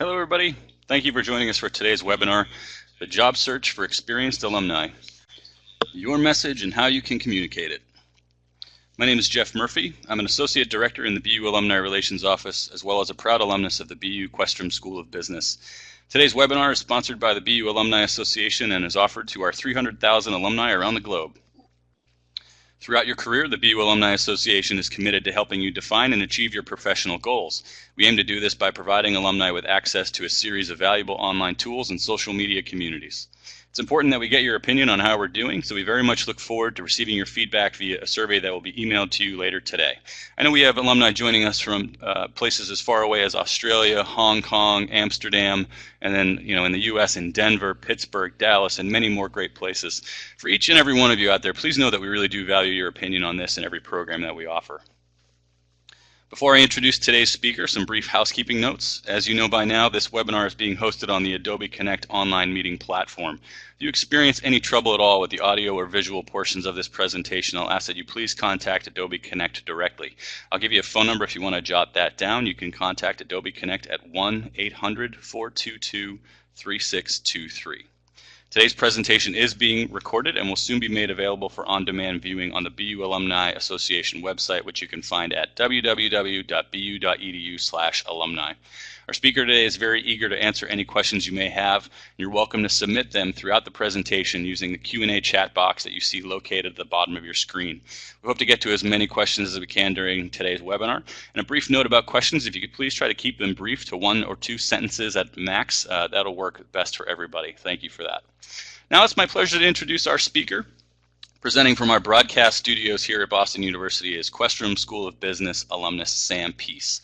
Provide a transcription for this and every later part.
Hello, everybody. Thank you for joining us for today's webinar, The Job Search for Experienced Alumni, Your Message and How You Can Communicate It. My name is Jeff Murphy. I'm an Associate Director in the BU Alumni Relations Office, as well as a proud alumnus of the BU Questrom School of Business. Today's webinar is sponsored by the BU Alumni Association and is offered to our 300,000 alumni around the globe. Throughout your career, the BU Alumni Association is committed to helping you define and achieve your professional goals. We aim to do this by providing alumni with access to a series of valuable online tools and social media communities. It's important that we get your opinion on how we're doing, so we very much look forward to receiving your feedback via a survey that will be emailed to you later today. I know we have alumni joining us from places as far away as Australia, Hong Kong, Amsterdam, and then in the U.S. in Denver, Pittsburgh, Dallas, and many more great places. For each and every one of you out there, please know that we really do value your opinion on this in every program that we offer. Before I introduce today's speaker, some brief housekeeping notes. As you know by now, this webinar is being hosted on the Adobe Connect online meeting platform. If you experience any trouble at all with the audio or visual portions of this presentation, I'll ask that you please contact Adobe Connect directly. I'll give you a phone number if you want to jot that down. You can contact Adobe Connect at 1-800-422-3623. Today's presentation is being recorded and will soon be made available for on-demand viewing on the BU Alumni Association website, which you can find at www.bu.edu/alumni. Our speaker today is very eager to answer any questions you may have. You're welcome to submit them throughout the presentation using the Q&A chat box that you see located at the bottom of your screen. We hope to get to as many questions as we can during today's webinar. And a brief note about questions, if you could please try to keep them brief to 1 or 2 sentences at max, that'll work best for everybody. Thank you for that. Now it's my pleasure to introduce our speaker. Presenting from our broadcast studios here at Boston University is Questrom School of Business alumnus Sam Pease.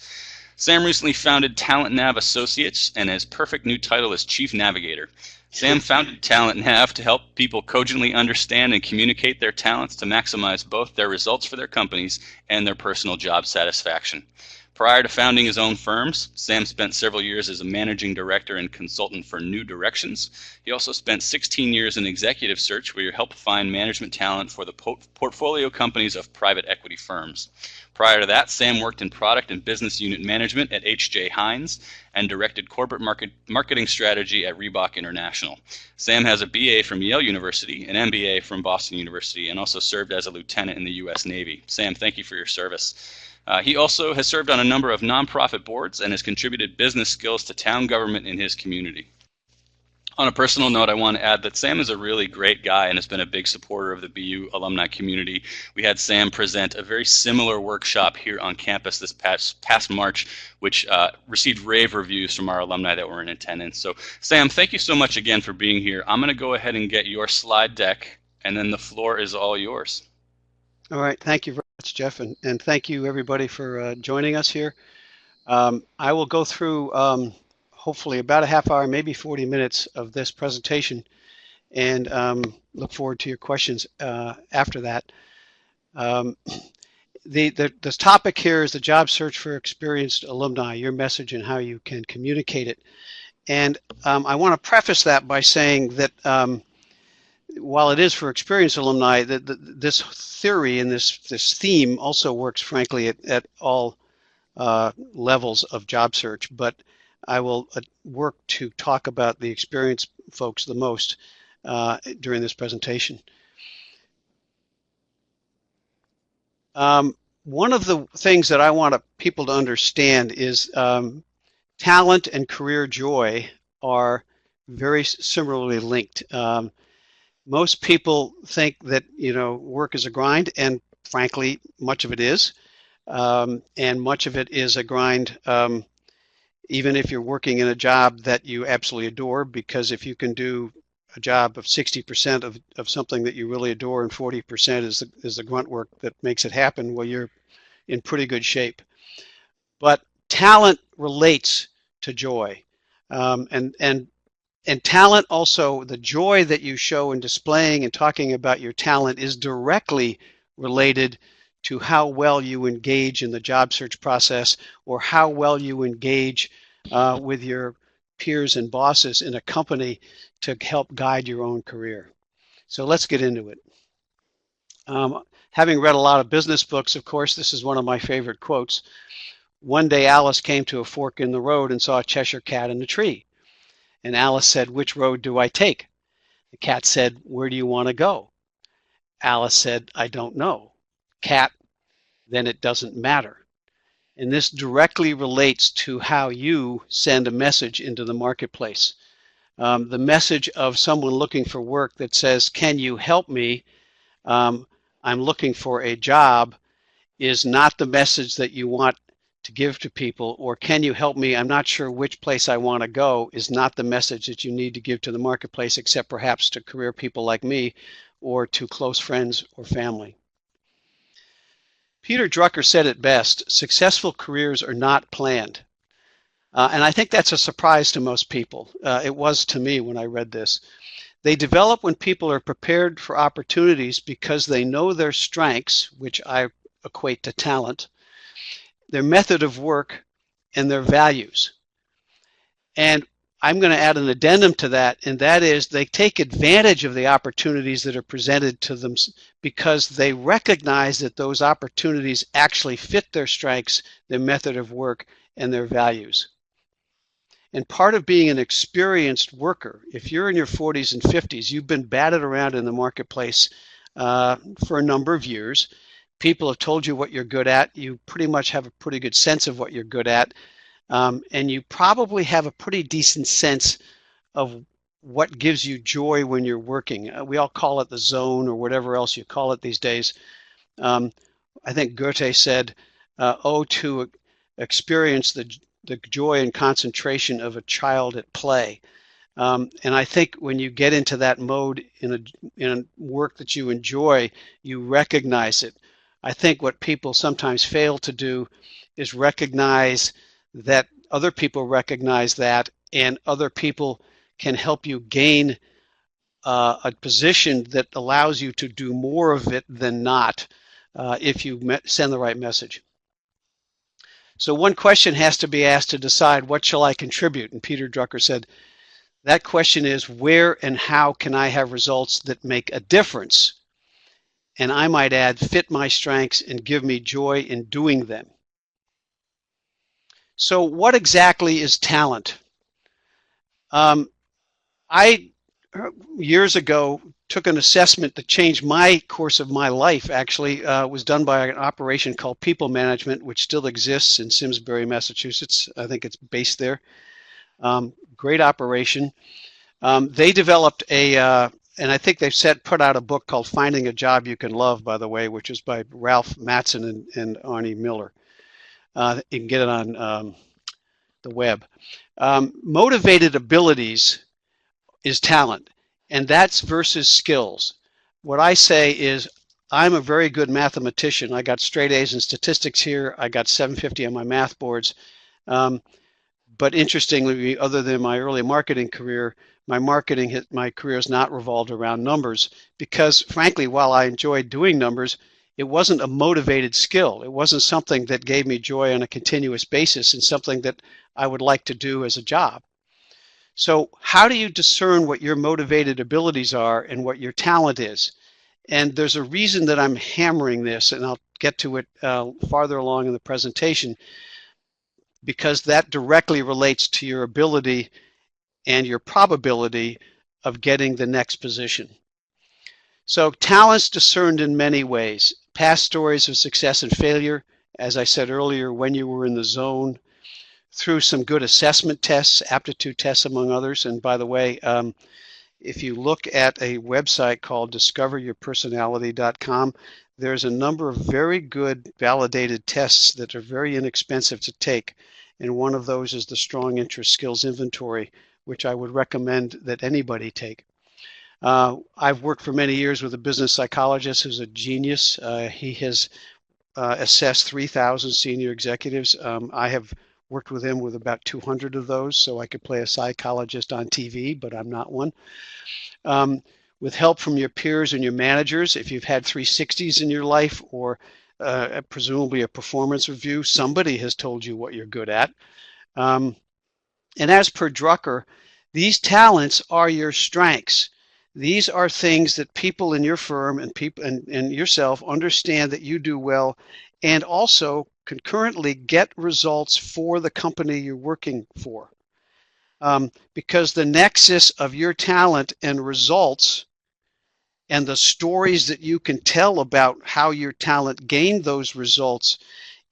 Sam recently founded Talent Nav Associates, and his perfect new title is Chief Navigator. Sam founded Talent Nav to help people cogently understand and communicate their talents to maximize both their results for their companies and their personal job satisfaction. Prior to founding his own firms, Sam spent several years as a managing director and consultant for New Directions. He also spent 16 years in executive search, where he helped find management talent for the portfolio companies of private equity firms. Prior to that, Sam worked in product and business unit management at H.J. Heinz and directed corporate marketing strategy at Reebok International. Sam has a BA from Yale University, an MBA from Boston University, and also served as a lieutenant in the U.S. Navy. Sam, thank you for your service. He also has served on a number of nonprofit boards and has contributed business skills to town government in his community. On a personal note, I want to add that Sam is a really great guy and has been a big supporter of the BU alumni community. We had Sam present a very similar workshop here on campus this past March, which received rave reviews from our alumni that were in attendance. So Sam, thank you so much again for being here. I'm going to go ahead and get your slide deck, and then the floor is all yours. All right, thank you very much, Jeff, and thank you everybody for joining us here. I will go through hopefully about a half hour, maybe 40 minutes of this presentation, and look forward to your questions after that. The topic here is the job search for experienced alumni, your message and how you can communicate it. And I want to preface that by saying that while it is for experienced alumni, this theory and this theme also works, frankly, at all levels of job search. But I will work to talk about the experienced folks the most during this presentation. One of the things that I want people to understand is talent and career joy are very similarly linked. Most people think that work is a grind, and frankly, much of it is, and much of it is a grind. Even if you're working in a job that you absolutely adore, because if you can do a job of 60% of something that you really adore and 40% is the grunt work that makes it happen, well, you're in pretty good shape. But talent relates to joy, and talent also, the joy that you show in displaying and talking about your talent is directly related to how well you engage in the job search process, or how well you engage with your peers and bosses in a company to help guide your own career. So let's get into it. Having read a lot of business books, of course, this is one of my favorite quotes. One day Alice came to a fork in the road and saw a Cheshire cat in a tree. And Alice said, "Which road do I take?" The cat said, "Where do you want to go?" Alice said, "I don't know." Cat, "Then it doesn't matter." And this directly relates to how you send a message into the marketplace. The message of someone looking for work that says, "Can you help me? I'm looking for a job," is not the message that you want to give to people. Or, "Can you help me? I'm not sure which place I want to go," is not the message that you need to give to the marketplace, except perhaps to career people like me or to close friends or family. Peter Drucker said it best: successful careers are not planned. And I think that's a surprise to most people. It was to me when I read this. They develop when people are prepared for opportunities because they know their strengths, which I equate to talent, their method of work, and their values. And I'm going to add an addendum to that, and that is they take advantage of the opportunities that are presented to them because they recognize that those opportunities actually fit their strengths, their method of work, and their values. And part of being an experienced worker, if you're in your 40s and 50s, you've been batted around in the marketplace for a number of years. People have told you what you're good at. You pretty much have a pretty good sense of what you're good at. And you probably have a pretty decent sense of what gives you joy when you're working. We all call it the zone or whatever else you call it these days. I think Goethe said, "Oh, to experience the joy and concentration of a child at play." And I think when you get into that mode in a work that you enjoy, you recognize it. I think what people sometimes fail to do is recognize that other people recognize that, and other people can help you gain a position that allows you to do more of it than not if you send the right message. So one question has to be asked to decide, what shall I contribute? And Peter Drucker said, that question is, where and how can I have results that make a difference? And I might add, fit my strengths and give me joy in doing them. So what exactly is talent? I, years ago, took an assessment that changed my course of my life, actually. Was done by an operation called People Management, which still exists in Simsbury, Massachusetts. I think it's based there. Great operation. They developed and I think they've put out a book called Finding a Job You Can Love, by the way, which is by Ralph Mattson and Arnie Miller. You can get it on the web. Motivated abilities is talent, and that's versus skills. What I say is, I'm a very good mathematician. I got straight A's in statistics here. I got 750 on my math boards. But interestingly, other than my early marketing career, my career has not revolved around numbers because, frankly, while I enjoyed doing numbers, it wasn't a motivated skill. It wasn't something that gave me joy on a continuous basis and something that I would like to do as a job. So how do you discern what your motivated abilities are and what your talent is? And there's a reason that I'm hammering this, and I'll get to it farther along in the presentation, because that directly relates to your ability and your probability of getting the next position. So talent's discerned in many ways. Past stories of success and failure, as I said earlier, when you were in the zone, through some good assessment tests, aptitude tests among others. And by the way, if you look at a website called discoveryourpersonality.com, there's a number of very good validated tests that are very inexpensive to take. And one of those is the Strong Interest Skills Inventory, which I would recommend that anybody take. I've worked for many years with a business psychologist who's a genius. He has assessed 3,000 senior executives. I have worked with him with about 200 of those, so I could play a psychologist on TV, but I'm not one. With help from your peers and your managers, if you've had 360s in your life, or presumably a performance review, somebody has told you what you're good at. And as per Drucker, these talents are your strengths. These are things that people in your firm and yourself understand that you do well, and also concurrently get results for the company you're working for. Because the nexus of your talent and results and the stories that you can tell about how your talent gained those results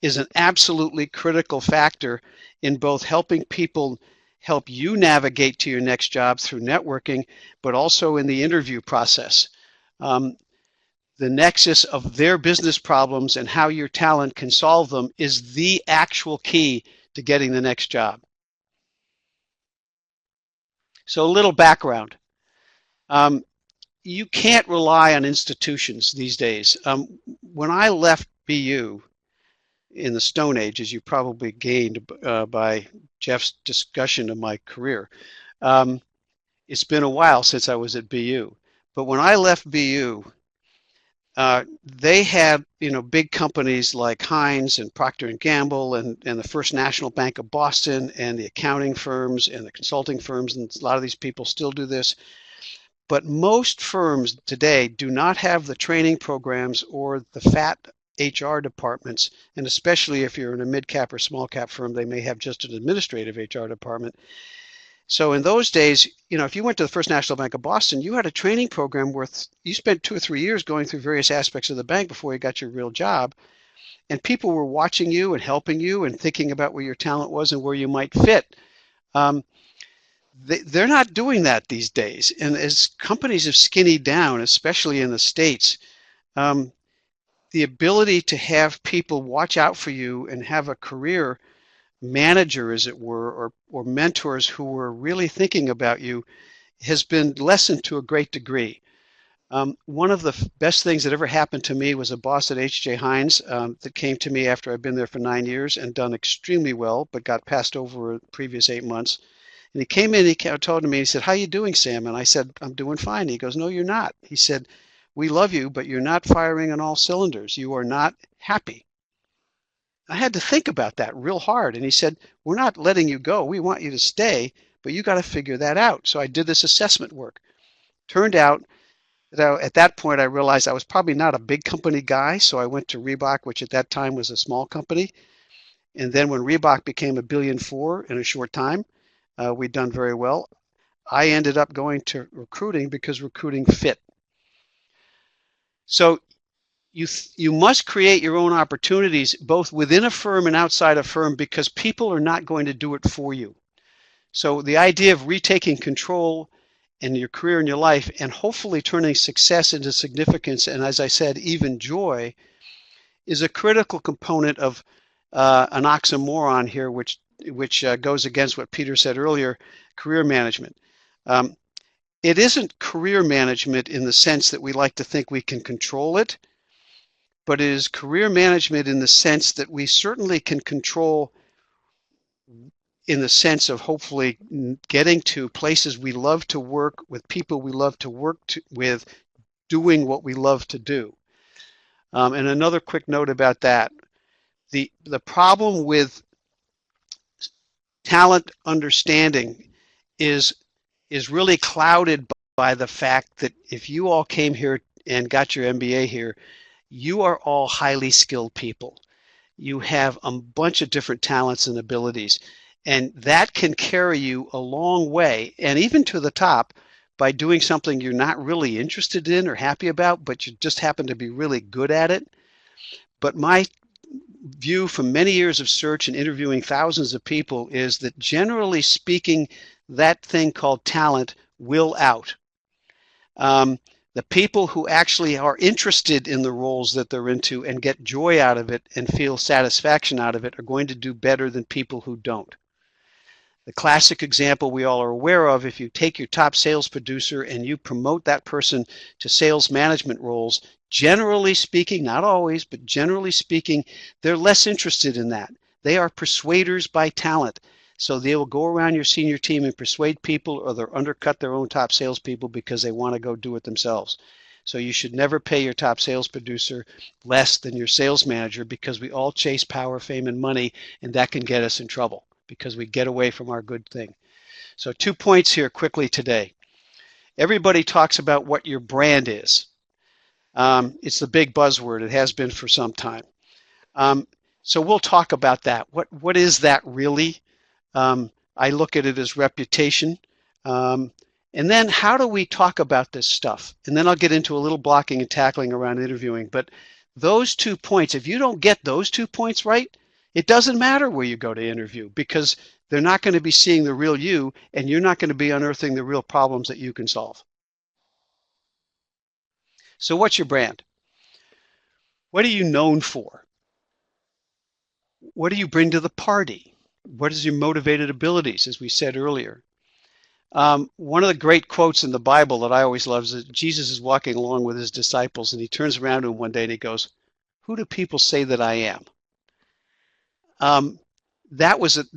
is an absolutely critical factor in both helping people help you navigate to your next job through networking, but also in the interview process. The nexus of their business problems and how your talent can solve them is the actual key to getting the next job. So a little background. You can't rely on institutions these days. When I left BU in the Stone Age, as you probably gained by Jeff's discussion of my career, it's been a while since I was at BU. But when I left BU, they had big companies like Heinz and Procter and Gamble and the First National Bank of Boston and the accounting firms and the consulting firms, and a lot of these people still do this. But most firms today do not have the training programs or the fat HR departments, and especially if you're in a mid-cap or small-cap firm, they may have just an administrative HR department. So in those days, if you went to the First National Bank of Boston, you had a training program where you spent 2 or 3 years going through various aspects of the bank before you got your real job, and people were watching you and helping you and thinking about where your talent was and where you might fit. They're not doing that these days. And as companies have skinnied down, especially in the States, the ability to have people watch out for you and have a career manager, as it were, or mentors who were really thinking about you has been lessened to a great degree. One of the best things that ever happened to me was a boss at H.J. Heinz that came to me after I'd been there for 9 years and done extremely well, but got passed over the previous 8 months. And he came in, he told me, he said, "How you doing, Sam?" And I said, "I'm doing fine." He goes, "No, you're not." He said, "We love you, but you're not firing on all cylinders. You are not happy." I had to think about that real hard. And he said, "We're not letting you go. We want you to stay, but you got to figure that out." So I did this assessment work. Turned out that at that point, I realized I was probably not a big company guy. So I went to Reebok, which at that time was a small company. And then when Reebok became $1.4 billion in a short time, we'd done very well. I ended up going to recruiting because recruiting fit. So you must create your own opportunities both within a firm and outside a firm, because people are not going to do it for you. So the idea of retaking control in your career and your life and hopefully turning success into significance and, as I said, even joy is a critical component of an oxymoron here, which goes against what Peter said earlier, career management. It isn't career management in the sense that we like to think we can control it, but it is career management in the sense that we certainly can control, in the sense of hopefully getting to places we love to work with, people we love to work with, doing what we love to do. And another quick note about that, the problem with talent understanding is really clouded by the fact that if you all came here and got your MBA here, you are all highly skilled people. You have a bunch of different talents and abilities, and that can carry you a long way, and even to the top, by doing something you're not really interested in or happy about, but you just happen to be really good at it. But my view from many years of search and interviewing thousands of people is that generally speaking, that thing called talent will out. The people who actually are interested in the roles that they're into and get joy out of it and feel satisfaction out of it are going to do better than people who don't. The classic example we all are aware of, if you take your top sales producer and you promote that person to sales management roles, generally speaking, not always, but generally speaking, they're less interested in that. They are persuaders by talent. So they will go around your senior team and persuade people, or they'll undercut their own top salespeople because they want to go do it themselves. So you should never pay your top sales producer less than your sales manager, because we all chase power, fame, and money, and that can get us in trouble because we get away from our good thing. So 2 points here quickly today. Everybody talks about what your brand is. It's the big buzzword. It has been for some time. So we'll talk about that. What is that really? I look at it as reputation. Um, and then how do we talk about this stuff? And then I'll get into a little blocking and tackling around interviewing. But those 2 points, if you don't get those 2 points right, it doesn't matter where you go to interview because they're not going to be seeing the real you and you're not going to be unearthing the real problems that you can solve. So what's your brand? What are you known for? What do you bring to the party? What is your motivated abilities, as we said earlier? One of the great quotes in the Bible that I always love is that Jesus is walking along with his disciples and he turns around to him one day and he goes, "Who do people say that I am?" Um,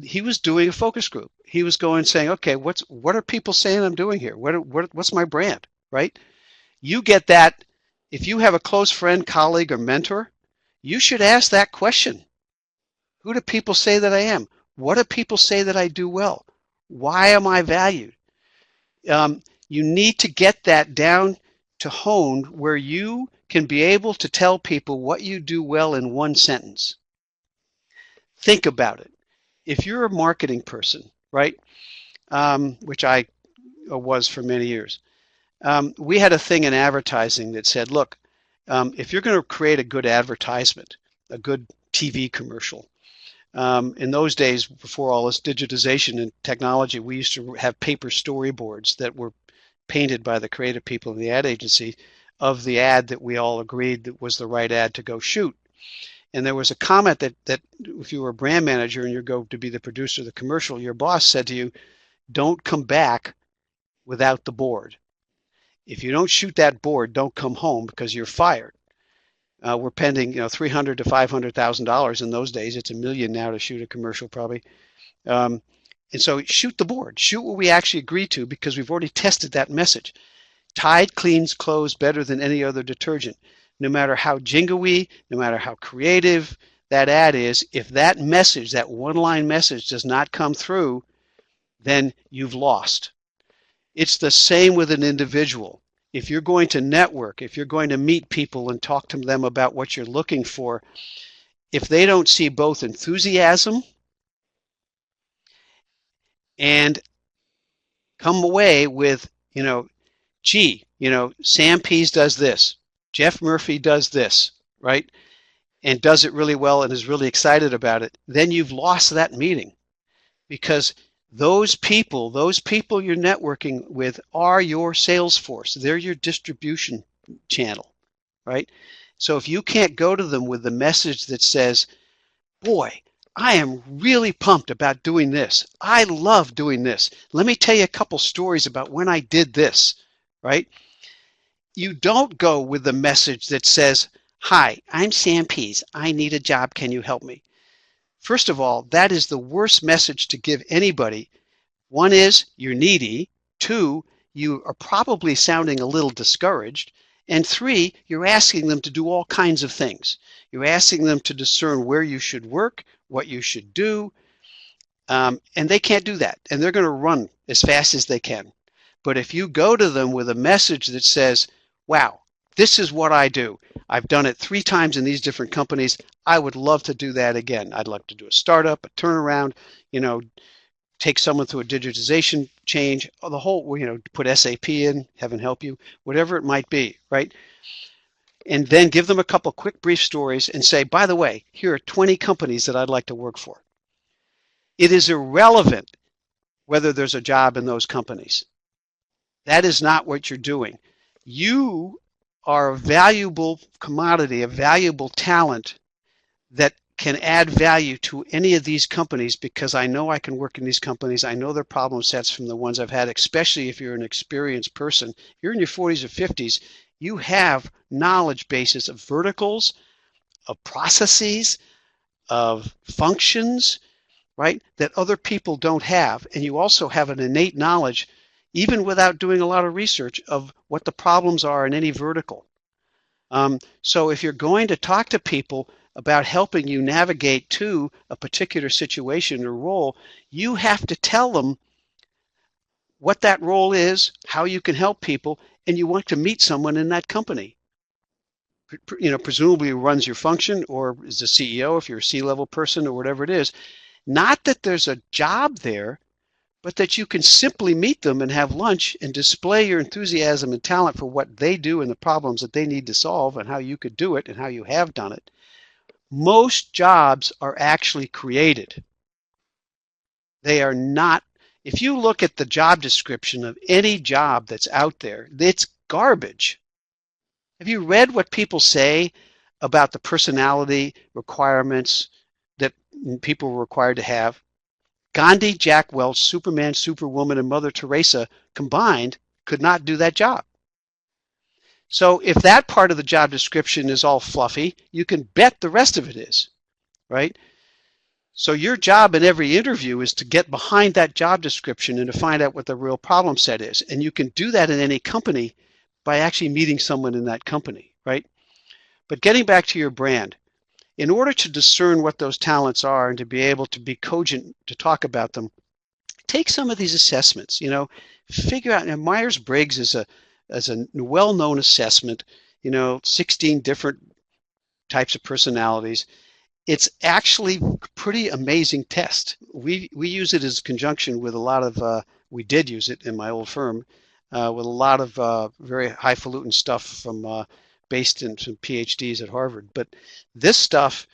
he was doing a focus group. He was going saying, "Okay, what are people saying I'm doing here? What's my brand?" Right? You get that if you have a close friend, colleague, or mentor, you should ask that question. Who do people say that I am? What do people say that I do well? Why am I valued? You need to get that down to honed where you can be able to tell people what you do well in one sentence. Think about it. If you're a marketing person, right, which I was for many years, we had a thing in advertising that said, look, if you're going to create a good advertisement, a good TV commercial, in those days, before all this digitization and technology, we used to have paper storyboards that were painted by the creative people in the ad agency of the ad that we all agreed that was the right ad to go shoot. And there was a comment that if you were a brand manager and you go to be the producer of the commercial, your boss said to you, don't come back without the board. If you don't shoot that board, don't come home because you're fired. We're pending, $300,000 to $500,000 in those days. It's $1 million now to shoot a commercial, probably. And so shoot the board. Shoot what we actually agree to because we've already tested that message. Tide cleans clothes better than any other detergent. No matter how jingoey, no matter how creative that ad is, if that message, that one-line message does not come through, then you've lost. It's the same with an individual. If you're going to network, if you're going to meet people and talk to them about what you're looking for, if they don't see both enthusiasm and come away with, gee, Sam Pease does this, Jeff Murphy does this, right? And does it really well and is really excited about it, then you've lost that meeting because those people you're networking with are your sales force. They're your distribution channel, right? So if you can't go to them with the message that says, boy, I am really pumped about doing this. I love doing this. Let me tell you a couple stories about when I did this, right? You don't go with the message that says, hi, I'm Sam Pease. I need a job. Can you help me? First of all, that is the worst message to give anybody. One is you're needy. Two, you are probably sounding a little discouraged. And three, you're asking them to do all kinds of things. You're asking them to discern where you should work, what you should do, and they can't do that. And they're going to run as fast as they can. But if you go to them with a message that says, wow, this is what I do. I've done it 3 times in these different companies. I would love to do that again. I'd love to do a startup, a turnaround, take someone through a digitization change, the whole, put SAP in, heaven help you, whatever it might be, right? And then give them a couple quick brief stories and say, by the way, here are 20 companies that I'd like to work for. It is irrelevant whether there's a job in those companies. That is not what you're doing. You are a valuable commodity, a valuable talent that can add value to any of these companies because I know I can work in these companies. I know their problem sets from the ones I've had, especially if you're an experienced person. If you're in your 40s or 50s, you have knowledge bases of verticals, of processes, of functions, right, that other people don't have. And you also have an innate knowledge, even without doing a lot of research, of what the problems are in any vertical. So if you're going to talk to people about helping you navigate to a particular situation or role, you have to tell them what that role is, how you can help people, and you want to meet someone in that company. presumably runs your function or is the CEO if you're a C-level person or whatever it is. Not that there's a job there, but that you can simply meet them and have lunch and display your enthusiasm and talent for what they do and the problems that they need to solve and how you could do it and how you have done it. Most jobs are actually created. They are not. If you look at the job description of any job that's out there, it's garbage. Have you read what people say about the personality requirements that people were required to have? Gandhi, Jack Welch, Superman, Superwoman, and Mother Teresa combined could not do that job. So if that part of the job description is all fluffy, you can bet the rest of it is, right? So your job in every interview is to get behind that job description and to find out what the real problem set is. And you can do that in any company by actually meeting someone in that company, right? But getting back to your brand, in order to discern what those talents are and to be able to be cogent to talk about them, take some of these assessments, figure out, and Myers-Briggs is a well-known assessment, 16 different types of personalities. It's actually a pretty amazing test. We use it as conjunction with a lot of, we did use it in my old firm, with a lot of very highfalutin stuff from based in some PhDs at Harvard. But this stuff,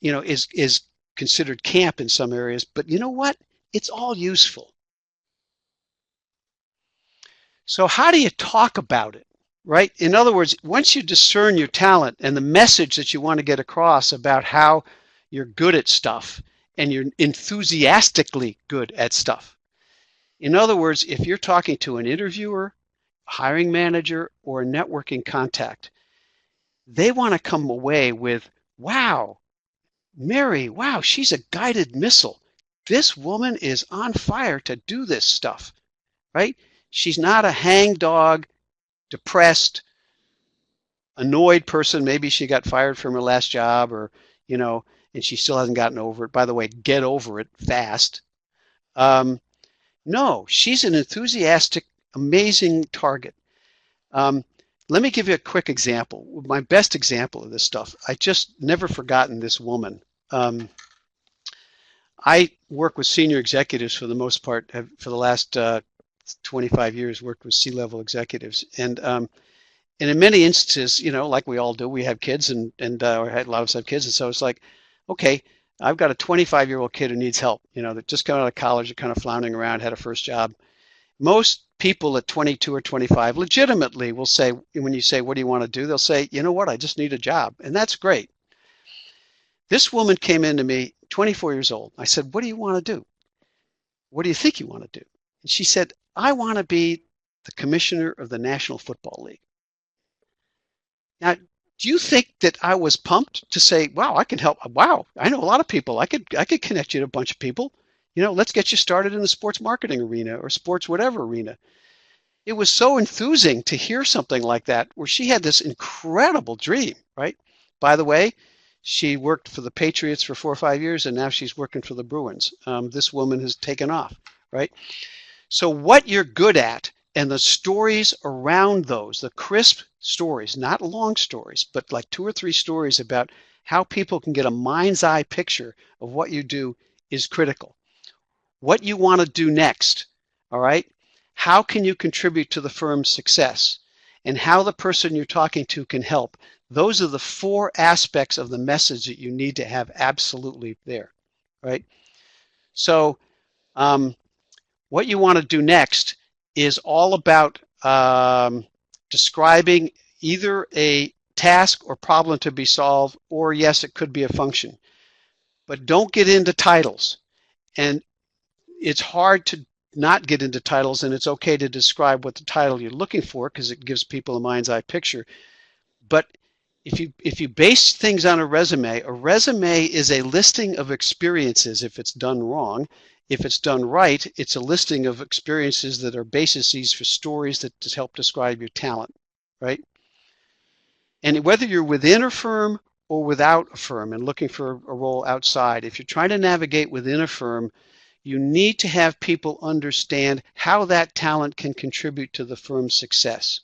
is considered camp in some areas. But you know what? It's all useful. So how do you talk about it, right? In other words, once you discern your talent and the message that you want to get across about how you're good at stuff and you're enthusiastically good at stuff. In other words, if you're talking to an interviewer, hiring manager, or a networking contact, they want to come away with, wow, Mary, wow, she's a guided missile. This woman is on fire to do this stuff, right? She's not a hangdog, depressed, annoyed person. Maybe she got fired from her last job or, and she still hasn't gotten over it. By the way, get over it fast. No, she's an enthusiastic, amazing target. Let me give you a quick example. My best example of this stuff. I just never forgotten this woman. I work with senior executives for the most part, for the last 25 years, worked with C-level executives. And in many instances, like we all do, we have kids and or had a lot of us have kids. And so it's like, okay, I've got a 25-year-old kid who needs help, that just come out of college, are kind of floundering around, had a first job. Most people at 22 or 25 legitimately will say, when you say, what do you want to do? They'll say, you know what, I just need a job. And that's great. This woman came in to me, 24 years old. I said, what do you want to do? What do you think you want to do? And she said, I want to be the commissioner of the National Football League. Now, do you think that I was pumped to say, wow, I can help? Wow, I know a lot of people. I could connect you to a bunch of people. Let's get you started in the sports marketing arena or sports whatever arena. It was so enthusing to hear something like that, where she had this incredible dream, right? By the way, she worked for the Patriots for 4 or 5 years, and now she's working for the Bruins. This woman has taken off, right? So what you're good at and the stories around those, the crisp stories, not long stories, but like 2 or 3 stories about how people can get a mind's eye picture of what you do is critical. What you want to do next, all right? How can you contribute to the firm's success? And how the person you're talking to can help. Those are the 4 aspects of the message that you need to have absolutely there, right? So what you want to do next is all about describing either a task or problem to be solved, or yes, it could be a function. But don't get into titles. And it's hard to not get into titles, and it's okay to describe what the title you're looking for because it gives people a mind's eye picture. But if you base things on a resume is a listing of experiences if it's done wrong. If it's done right, it's a listing of experiences that are bases for stories that just help describe your talent, right? And whether you're within a firm or without a firm and looking for a role outside, if you're trying to navigate within a firm, you need to have people understand how that talent can contribute to the firm's success,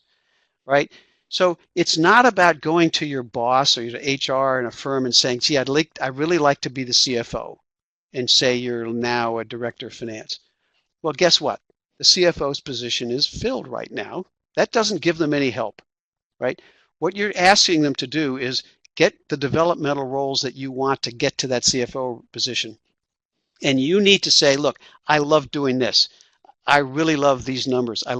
right? So it's not about going to your boss or your HR in a firm and saying, gee, I really like to be the CFO, and say you're now a director of finance. Well, guess what? The CFO's position is filled right now. That doesn't give them any help, right? What you're asking them to do is get the developmental roles that you want to get to that CFO position. And you need to say, look, I love doing this. I really love these numbers. I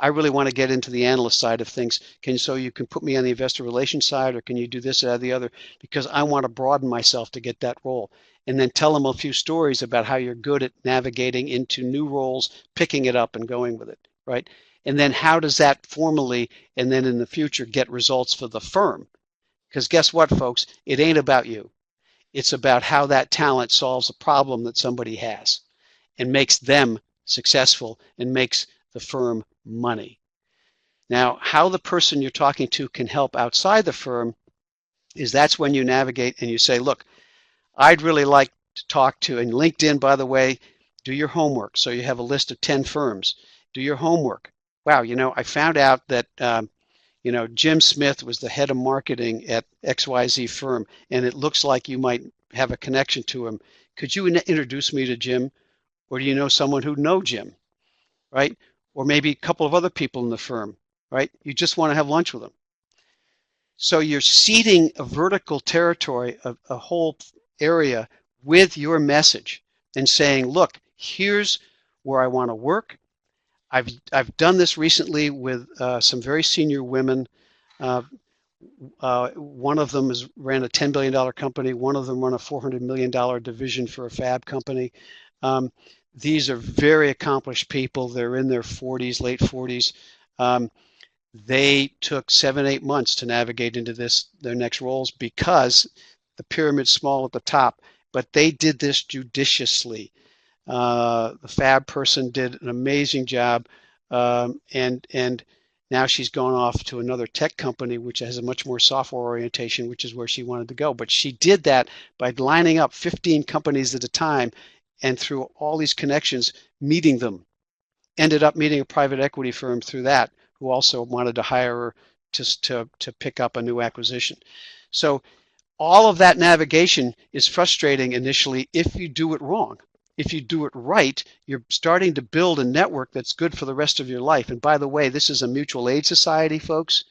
really want to get into the analyst side of things. So you can put me on the investor relations side, or can you do this or the other? Because I want to broaden myself to get that role. And then tell them a few stories about how you're good at navigating into new roles, picking it up and going with it, right? And then how does that formally, and then in the future, get results for the firm? Because guess what, folks? It ain't about you. It's about how that talent solves a problem that somebody has and makes them successful and makes the firm money. Now, how the person you're talking to can help outside the firm is that's when you navigate and you say, look, I'd really like to talk to, and LinkedIn, by the way, do your homework. So you have a list of 10 firms. Do your homework. Wow, I found out that Jim Smith was the head of marketing at XYZ firm, and it looks like you might have a connection to him. Could you introduce me to Jim? Or do you know someone who knows Jim, right? Or maybe a couple of other people in the firm, right? You just want to have lunch with them. So you're seeding a vertical territory, a whole area with your message and saying, look, here's where I want to work. I've done this recently with some very senior women. One of them ran a $10 billion company. One of them ran a $400 million division for a fab company. These are very accomplished people. They're in their 40s, late 40s. They took 7-8 months to navigate into their next roles, because the pyramid's small at the top, but they did this judiciously. The fab person did an amazing job, and now she's gone off to another tech company which has a much more software orientation, which is where she wanted to go. But she did that by lining up 15 companies at a time, and through all these connections, meeting them. Ended up meeting a private equity firm through that, who also wanted to hire her to pick up a new acquisition. So all of that navigation is frustrating initially if you do it wrong. If you do it right, you're starting to build a network that's good for the rest of your life. And by the way, this is a mutual aid society, folks.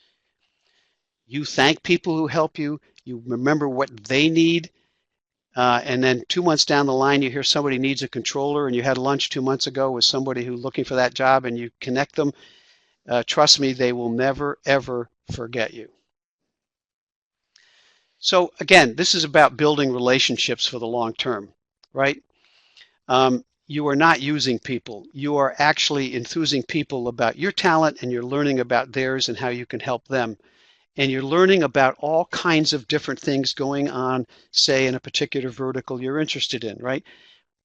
You thank people who help you. You remember what they need. And then 2 months down the line, you hear somebody needs a controller, and you had lunch 2 months ago with somebody who's looking for that job, and you connect them. Trust me, they will never, ever forget you. So again, this is about building relationships for the long term, right? You are not using people. You are actually enthusing people about your talent, and you're learning about theirs and how you can help them. And you're learning about all kinds of different things going on, say, in a particular vertical you're interested in, right?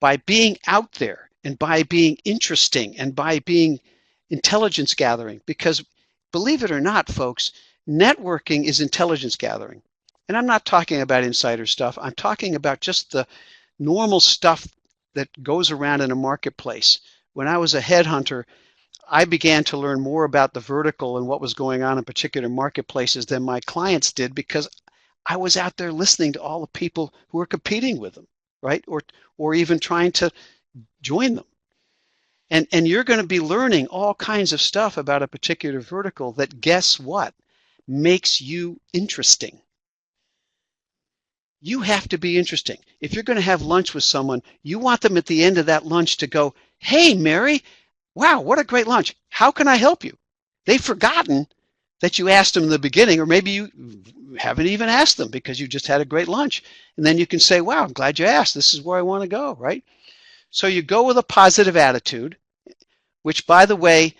By being out there, and by being interesting, and by being intelligence gathering. Because believe it or not, folks, networking is intelligence gathering. And I'm not talking about insider stuff. I'm talking about just the normal stuff that goes around in a marketplace. When I was a headhunter, I began to learn more about the vertical and what was going on in particular marketplaces than my clients did, because I was out there listening to all the people who were competing with them, right? Or even trying to join them. And you're going to be learning all kinds of stuff about a particular vertical that, guess what, makes you interesting. You have to be interesting. If you're going to have lunch with someone, you want them at the end of that lunch to go, hey, Mary, wow, what a great lunch. How can I help you? They've forgotten that you asked them in the beginning, or maybe you haven't even asked them because you just had a great lunch. And then you can say, wow, I'm glad you asked. This is where I want to go, right? So you go with a positive attitude, which, by the way,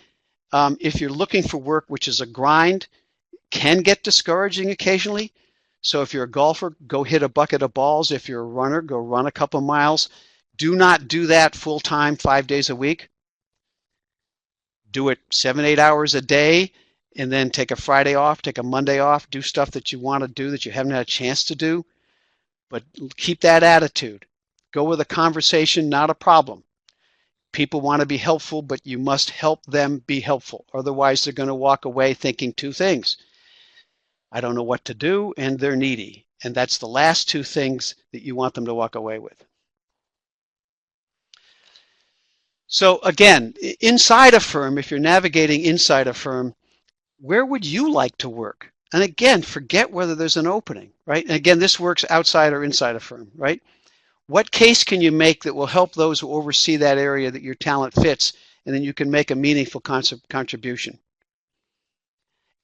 if you're looking for work, which is a grind, can get discouraging occasionally. So if you're a golfer, go hit a bucket of balls. If you're a runner, go run a couple miles. Do not do that full time, 5 days a week. Do it 7-8 hours a day, and then take a Friday off, take a Monday off, do stuff that you want to do that you haven't had a chance to do. But keep that attitude. Go with a conversation, not a problem. People want to be helpful, but you must help them be helpful. Otherwise, they're going to walk away thinking two things. I don't know what to do, and they're needy. And that's the last two things that you want them to walk away with. So again, inside a firm, if you're navigating inside a firm, where would you like to work? And again, forget whether there's an opening, right? And again, this works outside or inside a firm, right? What case can you make that will help those who oversee that area that your talent fits, and then you can make a meaningful contribution?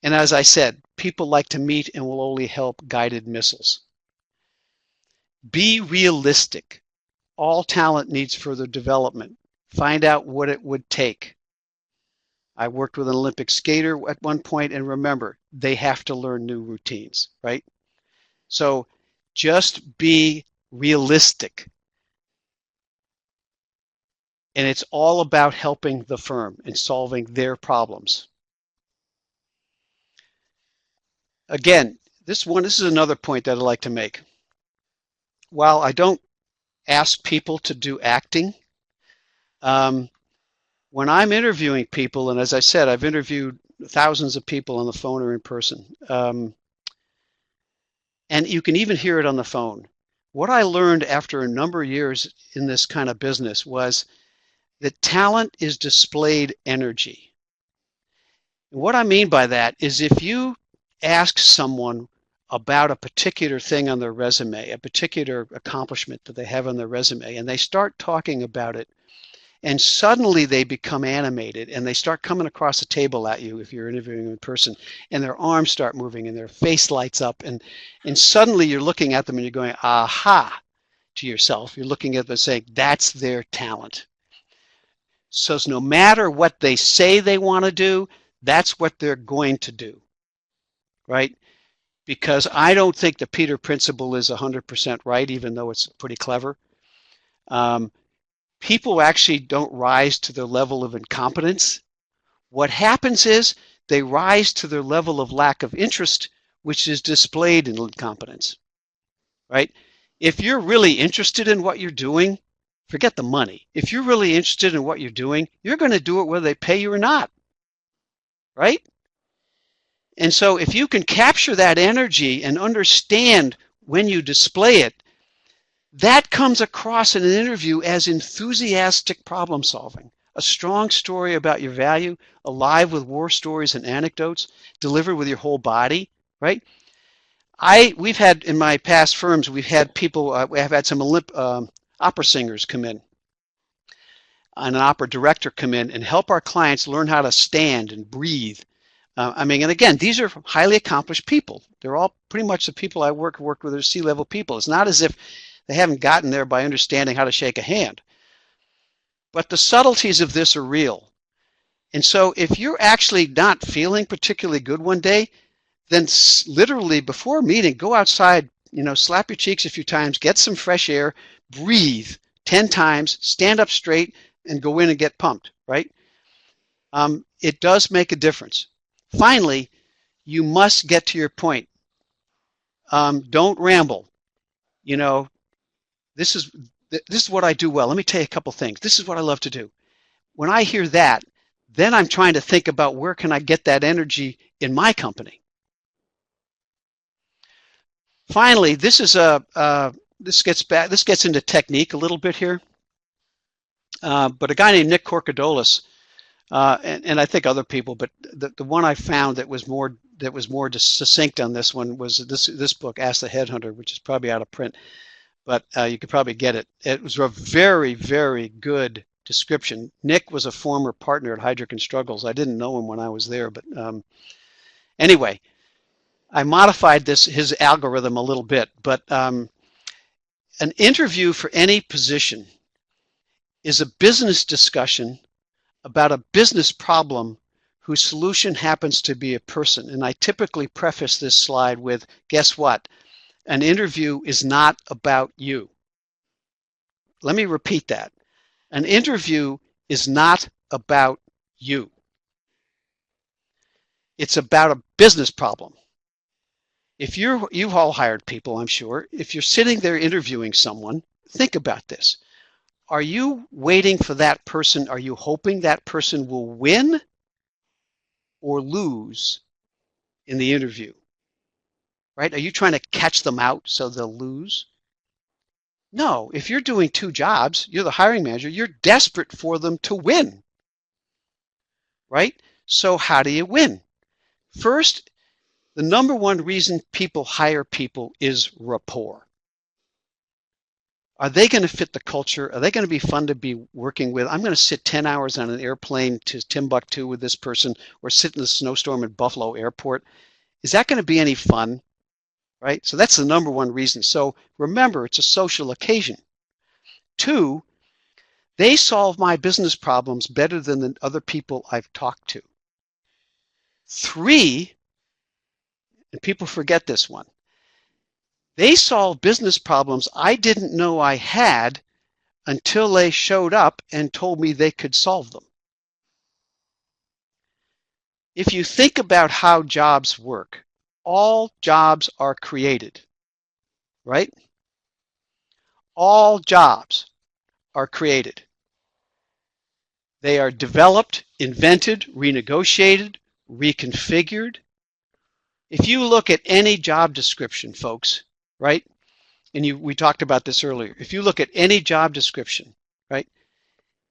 And as I said, people like to meet and will only help guided missiles. Be realistic. All talent needs further development. Find out what it would take. I worked with an Olympic skater at one point, and remember, they have to learn new routines, right? So just be realistic. And it's all about helping the firm and solving their problems. Again, this is another point that I'd like to make. While I don't ask people to do acting, when I'm interviewing people, and as I said, I've interviewed thousands of people on the phone or in person, and you can even hear it on the phone. What I learned after a number of years in this kind of business was that talent is displayed energy. And what I mean by that is if you ask someone about a particular thing on their resume, a particular accomplishment that they have on their resume, and they start talking about it, and suddenly they become animated and they start coming across the table at you if you're interviewing in person, and their arms start moving and their face lights up, and suddenly you're looking at them and you're going, aha, to yourself. You're looking at them saying, that's their talent. So no matter what they say they want to do, that's what they're going to do, right? Because I don't think the Peter Principle is 100% right, even though it's pretty clever. People actually don't rise to their level of incompetence. What happens is they rise to their level of lack of interest, which is displayed in incompetence, right? If you're really interested in what you're doing, forget the money. If you're really interested in what you're doing, you're going to do it whether they pay you or not, right? And so if you can capture that energy and understand when you display it, that comes across in an interview as enthusiastic problem solving, a strong story about your value, alive with war stories and anecdotes, delivered with your whole body, right? We've had, in my past firms, we've had people, we have had some opera singers come in and an opera director come in and help our clients learn how to stand and breathe. And again, these are highly accomplished people. They're all pretty much the people I work with are C-level people. It's not as if they haven't gotten there by understanding how to shake a hand. But the subtleties of this are real. And so if you're actually not feeling particularly good one day, then literally before a meeting, go outside, slap your cheeks a few times, get some fresh air, breathe 10 times, stand up straight, and go in and get pumped, right? It does make a difference. Finally, you must get to your point. Don't ramble. This is what I do well. Let me tell you a couple things. This is what I love to do. When I hear that, then I'm trying to think about where can I get that energy in my company. Finally, this gets into technique a little bit here. But a guy named Nick Korkodolis, and I think other people, but the one I found that was more succinct on this one was this book, Ask the Headhunter, which is probably out of print, but you could probably get it. It was a very, very good description. Nick was a former partner at Heidrick and Struggles. I didn't know him when I was there, but anyway, I modified his algorithm a little bit. But an interview for any position is a business discussion about a business problem whose solution happens to be a person. And I typically preface this slide with, guess what? An interview is not about you. Let me repeat that. An interview is not about you. It's about a business problem. If you've all hired people, I'm sure. If you're sitting there interviewing someone, think about this. Are you waiting for that person? Are you hoping that person will win or lose in the interview? right? Are you trying to catch them out so they'll lose? No, if you're doing two jobs, you're the hiring manager, you're desperate for them to win, right? So how do you win? First, the number one reason people hire people is rapport. Are they going to fit the culture? Are they going to be fun to be working with? I'm going to sit 10 hours on an airplane to Timbuktu with this person or sit in the snowstorm at Buffalo Airport. Is that going to be any fun? Right? So that's the number one reason. So remember, it's a social occasion. Two, they solve my business problems better than the other people I've talked to. Three, and people forget this one, they solve business problems I didn't know I had until they showed up and told me they could solve them. If you think about how jobs work, all jobs are created, right? All jobs are created. They are developed, invented, renegotiated, reconfigured. If you look at any job description, folks, right? And we talked about this earlier. If you look at any job description, right?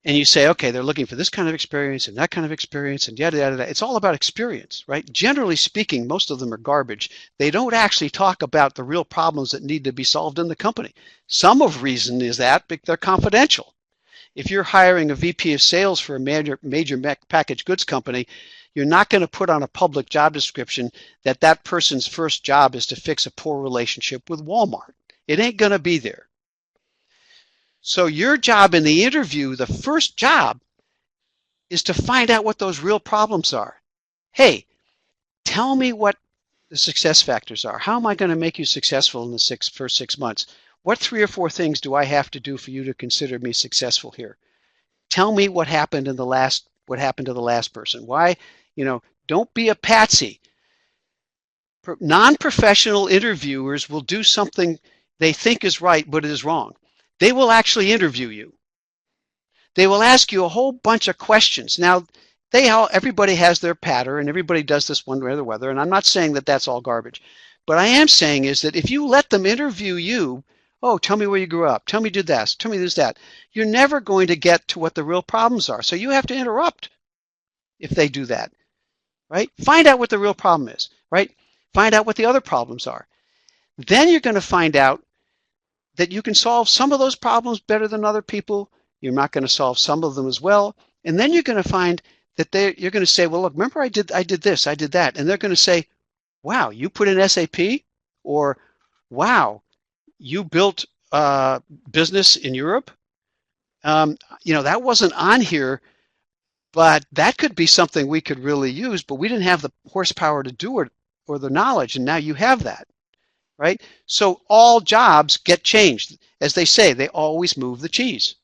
And you say, okay, they're looking for this kind of experience and that kind of experience and yada, yada, yada. It's all about experience, right? Generally speaking, most of them are garbage. They don't actually talk about the real problems that need to be solved in the company. Some of the reason is that they're confidential. If you're hiring a VP of sales for a major packaged goods company, you're not going to put on a public job description that that person's first job is to fix a poor relationship with Walmart. It ain't going to be there. So your job in the interview, the first job, is to find out what those real problems are. Hey, tell me what the success factors are. How am I going to make you successful in the first 6 months? What 3 or 4 things do I have to do for you to consider me successful here? Tell me what happened to the last person. Why, don't be a patsy. Non-professional interviewers will do something they think is right, but it is wrong. They will actually interview you. They will ask you a whole bunch of questions. Now, everybody has their pattern, and everybody does this one way or the other, and I'm not saying that that's all garbage. But I am saying is that if you let them interview you, oh, tell me where you grew up, tell me do this, tell me this, that, you're never going to get to what the real problems are. So you have to interrupt if they do that, right? Find out what the real problem is, right? Find out what the other problems are. Then you're going to find out that you can solve some of those problems better than other people. You're not going to solve some of them as well. And then you're going to find that you're going to say, well, look, remember I did this, I did that. And they're going to say, wow, you put in SAP? Or, wow, you built business in Europe? That wasn't on here, but that could be something we could really use, but we didn't have the horsepower to do it or the knowledge, and now you have that, right? So all jobs get changed. As they say, they always move the cheese.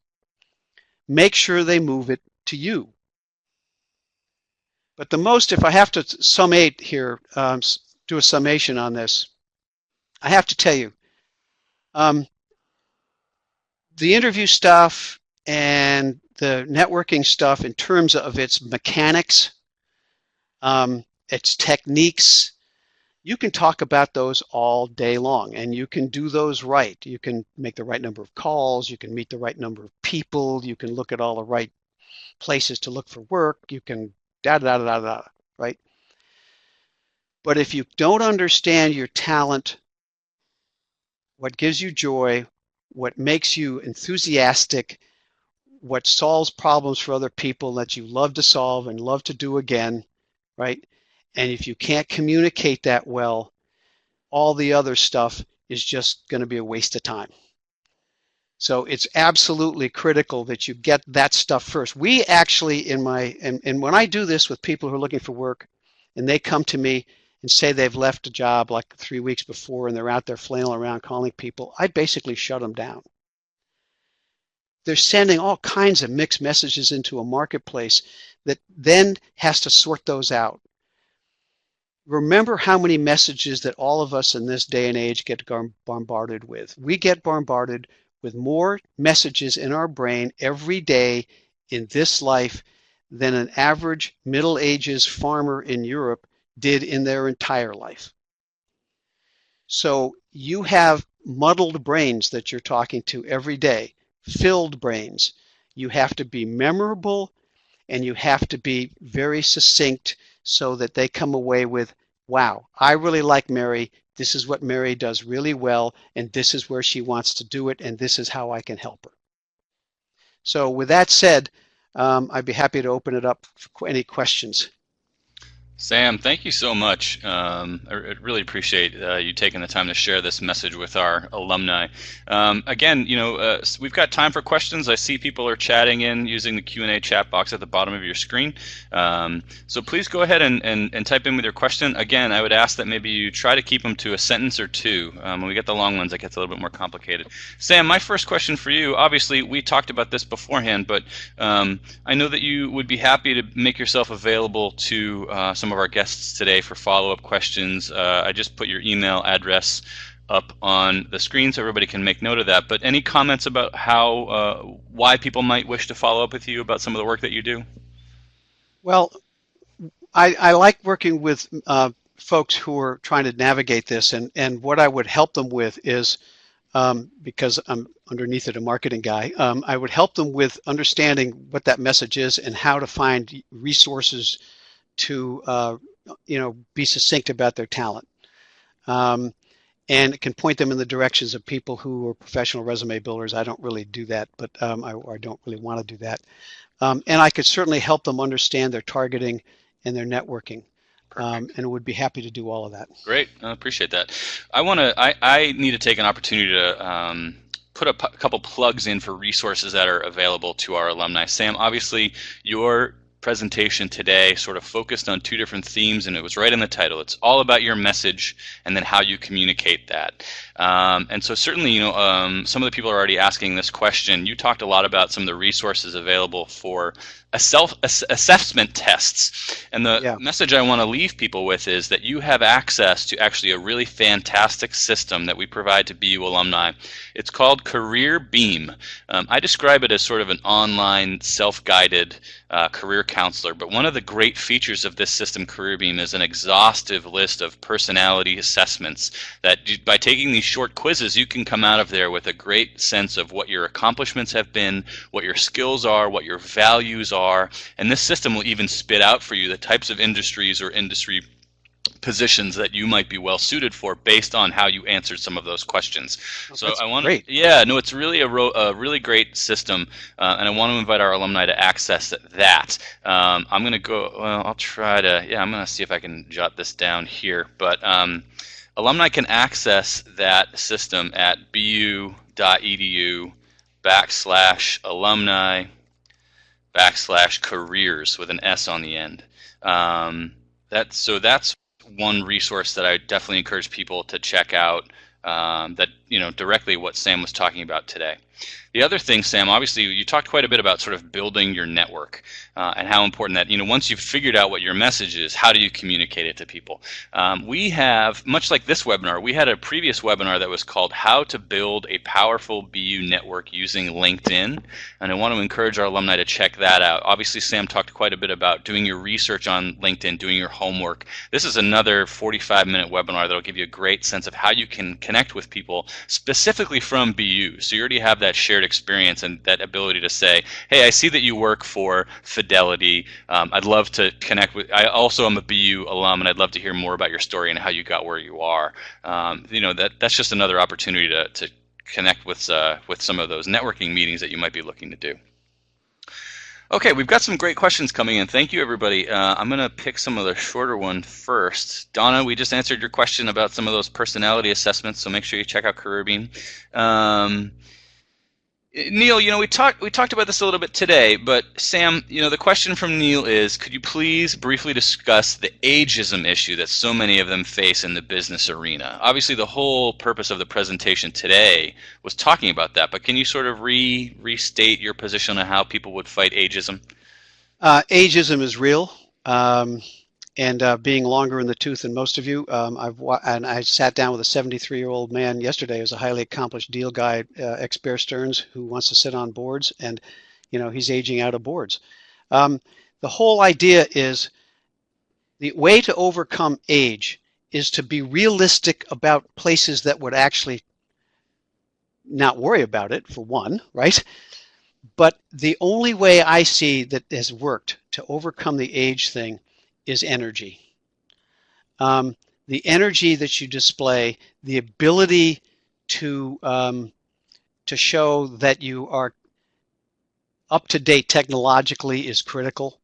Make sure they move it to you. But if I have to summate here, do a summation on this, I have to tell you, the interview stuff and the networking stuff in terms of its mechanics, its techniques, you can talk about those all day long, and you can do those right. You can make the right number of calls, you can meet the right number of people, you can look at all the right places to look for work, you can right? But if you don't understand your talent, what gives you joy, what makes you enthusiastic, what solves problems for other people that you love to solve and love to do again, right? And if you can't communicate that well, all the other stuff is just going to be a waste of time. So it's absolutely critical that you get that stuff first. We actually, and when I do this with people who are looking for work, and they come to me and say they've left a job like 3 weeks before and they're out there flailing around calling people, I basically shut them down. They're sending all kinds of mixed messages into a marketplace that then has to sort those out. Remember how many messages that all of us in this day and age get bombarded with. We get bombarded with more messages in our brain every day in this life than an average Middle Ages farmer in Europe did in their entire life. So you have muddled brains that you're talking to every day, filled brains. You have to be memorable and you have to be very succinct so that they come away with, wow, I really like Mary. This is what Mary does really well, and this is where she wants to do it, and this is how I can help her. So with that said, I'd be happy to open it up for any questions. Sam, thank you so much. I really appreciate you taking the time to share this message with our alumni. Again, we've got time for questions. I see people are chatting in using the Q&A chat box at the bottom of your screen. So please go ahead and type in with your question. Again, I would ask that maybe you try to keep them to a sentence or two. When we get the long ones, it gets a little bit more complicated. Sam, my first question for you, obviously we talked about this beforehand, but I know that you would be happy to make yourself available to some of our guests today for follow-up questions. I just put your email address up on the screen so everybody can make note of that. But any comments about why people might wish to follow up with you about some of the work that you do? Well, I like working with folks who are trying to navigate this, and what I would help them with is, because I'm underneath it a marketing guy, I would help them with understanding what that message is and how to find resources to be succinct about their talent. And it can point them in the directions of people who are professional resume builders. I don't really do that, but I don't really want to do that. And I could certainly help them understand their targeting and their networking. And would be happy to do all of that. Great, I appreciate that. I need to take an opportunity to put a couple plugs in for resources that are available to our alumni. Sam, obviously your presentation today sort of focused on two different themes, and it was right in the title. It's all about your message and then how you communicate that. And so certainly, some of the people are already asking this question. You talked a lot about some of the resources available for self-assessment tests. And the message I want to leave people with is that you have access to actually a really fantastic system that we provide to BU alumni. It's called Career Beam. I describe it as sort of an online self-guided career counselor, but one of the great features of this system, Career Beam, is an exhaustive list of personality assessments that by taking these short quizzes, you can come out of there with a great sense of what your accomplishments have been, what your skills are, what your values are, and this system will even spit out for you the types of industries or industry positions that you might be well suited for based on how you answered some of those questions. So I want to, it's really a really great system, and I want to invite our alumni to access that. I'm going to go. Well, I'll try to. I'm going to see if I can jot this down here. But alumni can access that system at bu.edu/alumni/careers with an S on the end. That's one resource that I definitely encourage people to check out, that directly what Sam was talking about today. The other thing, Sam, obviously you talked quite a bit about sort of building your network and how important that, once you've figured out what your message is, how do you communicate it to people? We have, much like this webinar, we had a previous webinar that was called How to Build a Powerful BU Network Using LinkedIn, and I want to encourage our alumni to check that out. Obviously, Sam talked quite a bit about doing your research on LinkedIn, doing your homework. This is another 45-minute webinar that will give you a great sense of how you can connect with people specifically from BU. So you already have that shared experience and that ability to say, hey, I see that you work for Fidelity. I'd love to connect with, I also am a BU alum, and I'd love to hear more about your story and how you got where you are. That's just another opportunity to connect with some of those networking meetings that you might be looking to do. Okay, we've got some great questions coming in. Thank you, everybody. I'm going to pick some of the shorter one first. Donna, we just answered your question about some of those personality assessments, so make sure you check out CareerBeam. Neil, we talked about this a little bit today, but Sam, the question from Neil is, could you please briefly discuss the ageism issue that so many of them face in the business arena? Obviously, the whole purpose of the presentation today was talking about that, but can you sort of restate your position on how people would fight ageism? Ageism is real. And being longer in the tooth than most of you, I sat down with a 73-year-old man yesterday who's a highly accomplished deal guy, ex-Bear Stearns, who wants to sit on boards, and he's aging out of boards. The whole idea is the way to overcome age is to be realistic about places that would actually not worry about it, for one, right? But the only way I see that has worked to overcome the age thing is energy. Um, the energy that you display, the ability to show that you are up to date technologically is critical.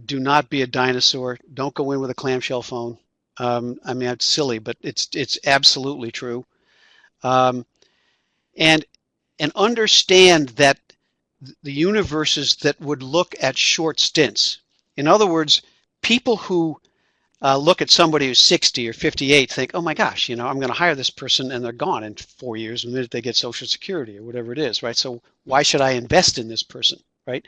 Do not be a dinosaur. Don't go in with a clamshell phone. I mean, it's silly, but it's absolutely true. Um, and and understand that the universes that would look at short stints. In other words, people who look at somebody who's 60 or 58 think, oh my gosh, I'm going to hire this person and they're gone in 4 years the minute they get Social Security or whatever it is, right? So why should I invest in this person, right?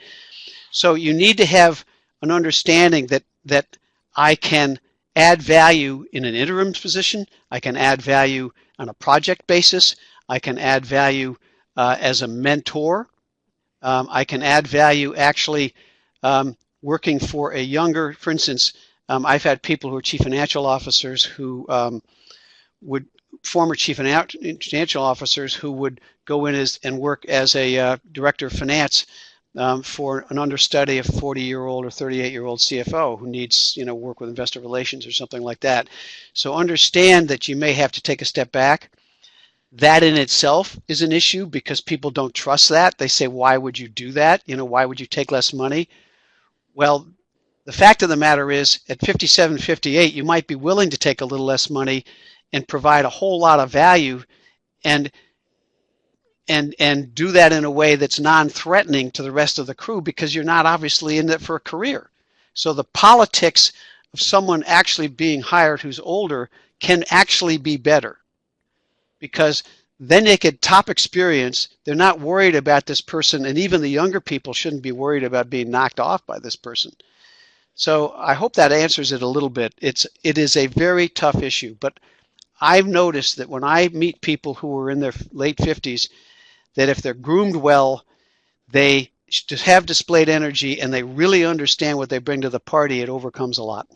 So you need to have an understanding that I can add value in an interim position. I can add value on a project basis. I can add value as a mentor. I can add value actually working for a younger, for instance, I've had people who are chief financial officers who former chief financial officers who would go in and work as a director of finance for an understudy of 40-year-old or 38-year-old CFO who needs, work with investor relations or something like that. So understand that you may have to take a step back. That in itself is an issue because people don't trust that. They say, why would you do that? Why would you take less money? Well, the fact of the matter is at 57, 58, you might be willing to take a little less money and provide a whole lot of value and do that in a way that's non-threatening to the rest of the crew because you're not obviously in it for a career. So the politics of someone actually being hired who's older can actually be better because then they get top experience. They're not worried about this person, and even the younger people shouldn't be worried about being knocked off by this person. So I hope that answers it a little bit. It is a very tough issue, but I've noticed that when I meet people who are in their late 50s, that if they're groomed well, they just have displayed energy and they really understand what they bring to the party, it overcomes a lot.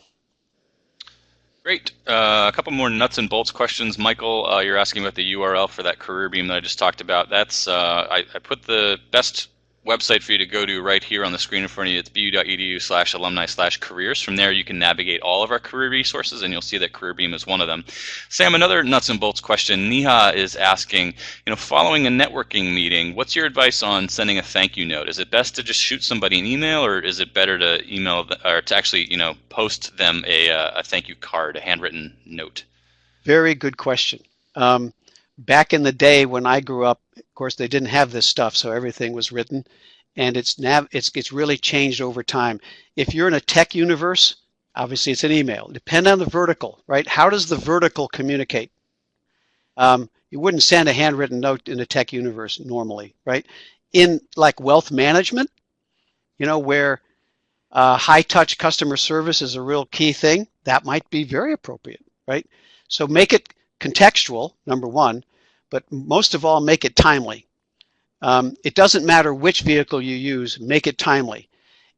Great. A couple more nuts and bolts questions. Michael, you're asking about the URL for that career beam that I just talked about. That's I put the best website for you to go to right here on the screen in front of you. It's bu.edu/alumni/careers. From there, you can navigate all of our career resources, and you'll see that CareerBeam is one of them. Sam, another nuts and bolts question. Neha is asking, following a networking meeting, what's your advice on sending a thank you note? Is it best to just shoot somebody an email, or is it better to email or to actually, post them a thank you card, a handwritten note? Very good question. Back in the day when I grew up, of course, they didn't have this stuff, so everything was written, and it's really changed over time. If you're in a tech universe, obviously it's an email. Depend on the vertical, right? How does the vertical communicate? You wouldn't send a handwritten note in a tech universe normally, right? In like wealth management, where high-touch customer service is a real key thing, that might be very appropriate, right? So make it contextual, number one, but most of all, make it timely. It doesn't matter which vehicle you use, make it timely.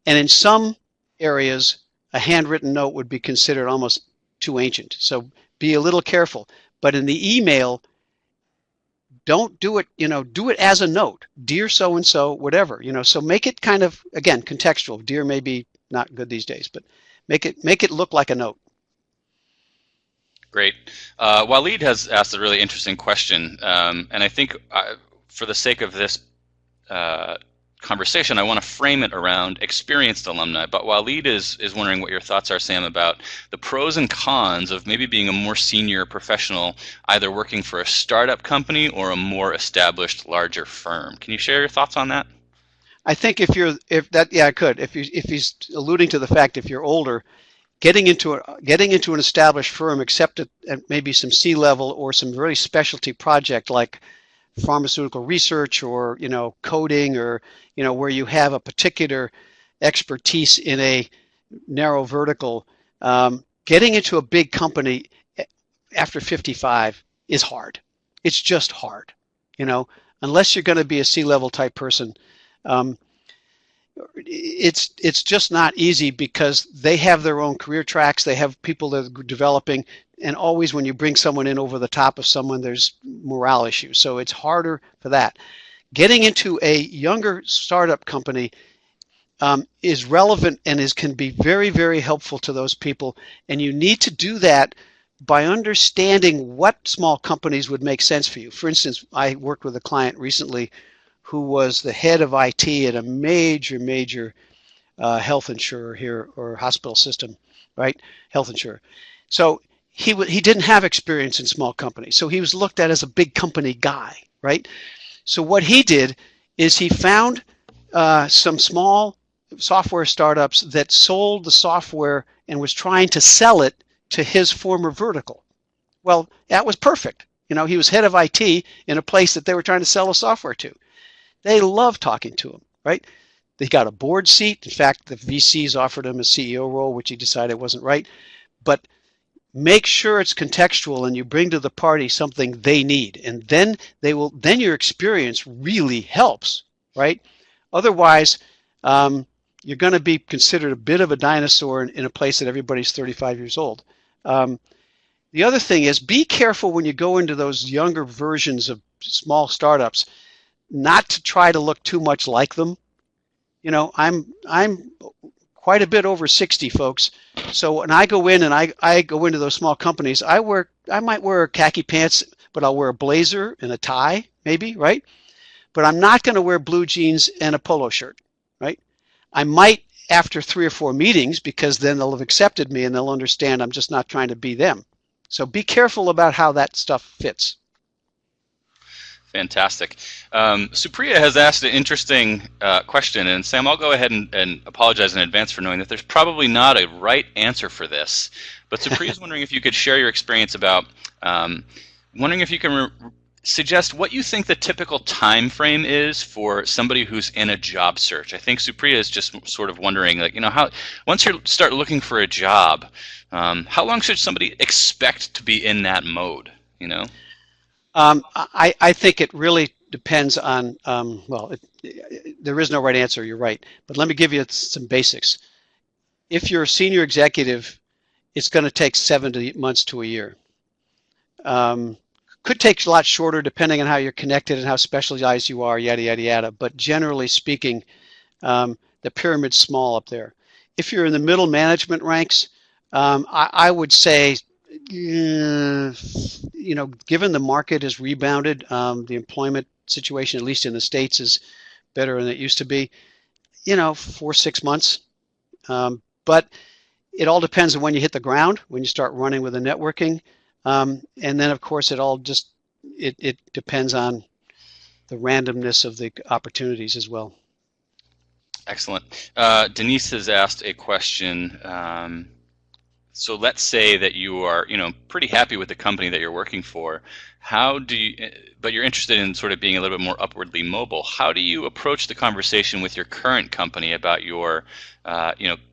And in some areas, a handwritten note would be considered almost too ancient. So be a little careful. But in the email, don't do it, do it as a note. Dear so-and-so, whatever, so make it kind of, again, contextual. Dear may be not good these days, but make it look like a note. Great. Waleed has asked a really interesting question, and I think for the sake of this conversation, I want to frame it around experienced alumni. But Waleed is wondering what your thoughts are, Sam, about the pros and cons of maybe being a more senior professional, either working for a startup company or a more established, larger firm. Can you share your thoughts on that? I think I could. If he's alluding to the fact if you're older, getting into an established firm, except at maybe some C-level or some very specialty project like pharmaceutical research or coding or where you have a particular expertise in a narrow vertical, getting into a big company after 55 is hard. It's just hard, unless you're going to be a C-level type person. it's just not easy because they have their own career tracks. They have people that are developing, and always when you bring someone in over the top of someone, there's morale issues. So it's harder for that. Getting into a younger startup company is relevant and can be very, very helpful to those people. And you need to do that by understanding what small companies would make sense for you. For instance, I worked with a client recently who was the head of IT at a major health insurer here, or hospital system, right? Health insurer. So he didn't have experience in small companies. So he was looked at as a big company guy, right? So what he did is he found some small software startups that sold the software and was trying to sell it to his former vertical. Well, that was perfect. He was head of IT in a place that they were trying to sell the software to. They loved talking to him, right? They got a board seat. In fact, the VCs offered him a CEO role, which he decided wasn't right. But make sure it's contextual and you bring to the party something they need. And then your experience really helps, right? Otherwise, you're going to be considered a bit of a dinosaur in a place that everybody's 35 years old. The other thing is, be careful when you go into those younger versions of small startups, not to try to look too much like them. I'm quite a bit over 60, folks. So when I go in and I go into those small companies, I might wear khaki pants, but I'll wear a blazer and a tie, maybe, right? But I'm not going to wear blue jeans and a polo shirt, right? I might after 3 or 4 meetings, because then they'll have accepted me and they'll understand I'm just not trying to be them. So be careful about how that stuff fits. Fantastic. Supriya has asked an interesting question, and Sam, I'll go ahead and apologize in advance for knowing that there's probably not a right answer for this, but Supriya is wondering if you could share your experience about, wondering if you can suggest what you think the typical time frame is for somebody who's in a job search. I think Supriya is just sort of wondering, how once you start looking for a job, how long should somebody expect to be in that mode, I think it really depends on, there is no right answer, you're right. But let me give you some basics. If you're a senior executive, it's going to take 7 months to a year. Could take a lot shorter depending on how you're connected and how specialized you are, yada, yada, yada. But generally speaking, the pyramid's small up there. If you're in the middle management ranks, I would say, given the market has rebounded, the employment situation, at least in the States, is better than it used to be, 4-6 months. But it all depends on when you hit the ground, when you start running with the networking. And then, of course, it depends on the randomness of the opportunities as well. Excellent. Denise has asked a question. So let's say that you are, pretty happy with the company that you're working for. But you're interested in sort of being a little bit more upwardly mobile. How do you approach the conversation with your current company about your,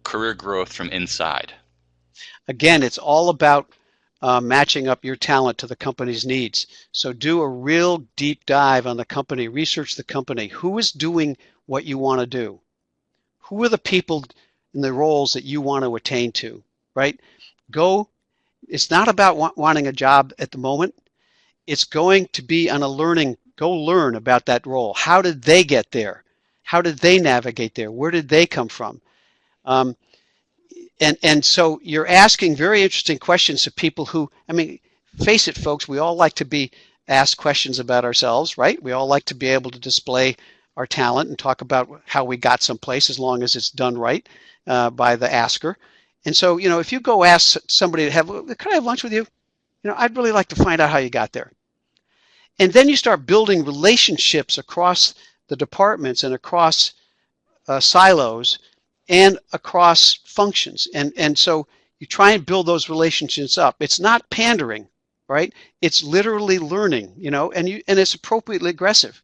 career growth from inside? Again, it's all about matching up your talent to the company's needs. So do a real deep dive on the company, research the company. Who is doing what you want to do? Who are the people in the roles that you want to attain to, right? It's not about wanting a job at the moment. It's going to be on go learn about that role. How did they get there? How did they navigate there? Where did they come from? And so you're asking very interesting questions to people who, face it, folks, we all like to be asked questions about ourselves, right? We all like to be able to display our talent and talk about how we got someplace, as long as it's done right by the asker. And so, if you go ask somebody can I have lunch with you? I'd really like to find out how you got there. And then you start building relationships across the departments and across silos and across functions. And so you try and build those relationships up. It's not pandering, right? It's literally learning, and it's appropriately aggressive.